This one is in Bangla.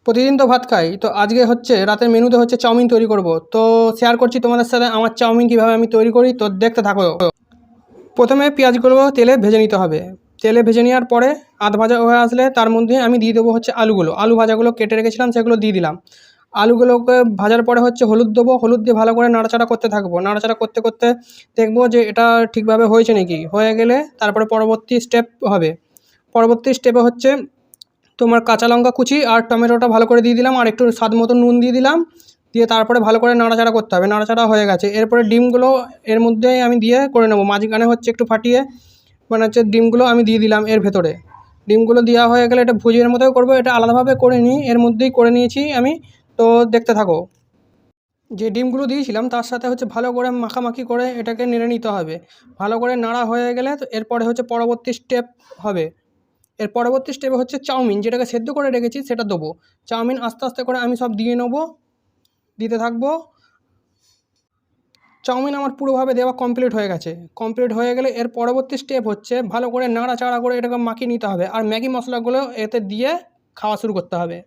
প্রতিদিন তো ভাত খাই, তো আজকে হচ্ছে রাতের মেনুতে হচ্ছে চাউমিন তৈরি করব। তো শেয়ার করছি তোমাদের সাথে আমার চাউমিন কীভাবে আমি তৈরি করি, তো দেখতে থাকো। প্রথমে পেঁয়াজগুলো তেলে ভেজে নিতে হবে। তেলে ভেজে নেওয়ার পরে আধ ভাজা হয়ে আসলে তার মধ্যে আমি দিয়ে দেবো হচ্ছে আলুগুলো। আলু ভাজাগুলো কেটে রেখেছিলাম সেগুলো দিয়ে দিলাম। আলুগুলোকে ভাজার পরে হচ্ছে হলুদ দেবো, হলুদ দিয়ে ভালো করে নাড়াচাড়া করতে থাকবো। নাড়াচাড়া করতে করতে দেখবো যে এটা ঠিকভাবে হয়েছে নাকি। হয়ে গেলে তারপরে পরবর্তী স্টেপ হবে। পরবর্তী স্টেপে হচ্ছে তোমার কাঁচা লঙ্কা কুচি আর টমেটোটা ভালো করে দিয়ে দিলাম, আর একটু স্বাদ মতো নুন দিয়ে দিলাম। দিয়ে তারপরে ভালো করে নাড়াচাড়া করতে হবে। নাড়াচাড়া হয়ে গেছে, এরপরে ডিমগুলো এর মধ্যেই আমি দিয়ে করে নেবো। মাঝখানে হচ্ছে একটু ফাটিয়ে মানে হচ্ছে ডিমগুলো আমি দিয়ে দিলাম এর ভেতরে। ডিমগুলো দেওয়া হয়ে গেলে এটা ভুজিয়ার মতোই করবো, এটা আলাদাভাবে করে নিই, এর মধ্যেই করে নিয়েছি আমি। তো দেখতে থাকো। যে ডিমগুলো দিয়েছিলাম তার সাথে হচ্ছে ভালো করে মাখামাখি করে এটাকে নেড়ে নিতে হবে। ভালো করে নাড়া হয়ে গেলে তো এরপরে হচ্ছে পরবর্তী স্টেপ হবে। এর পরবর্তী স্টেপে হচ্ছে চাউমিন যেটাকে সেদ্ধ করে রেখেছি সেটা দেবো। চাউমিন আস্তে আস্তে করে আমি সব দিয়ে নেবো, দিতে থাকবো। চাউমিন আমার পুরোভাবে দেওয়া কমপ্লিট হয়ে গেছে। কমপ্লিট হয়ে গেলে এর পরবর্তী স্টেপ হচ্ছে ভালো করে নাড়াচাড়া করে এটাকে মাখিয়ে নিতে হবে, আর ম্যাগি মশলাগুলো এতে দিয়ে খাওয়া শুরু করতে হবে।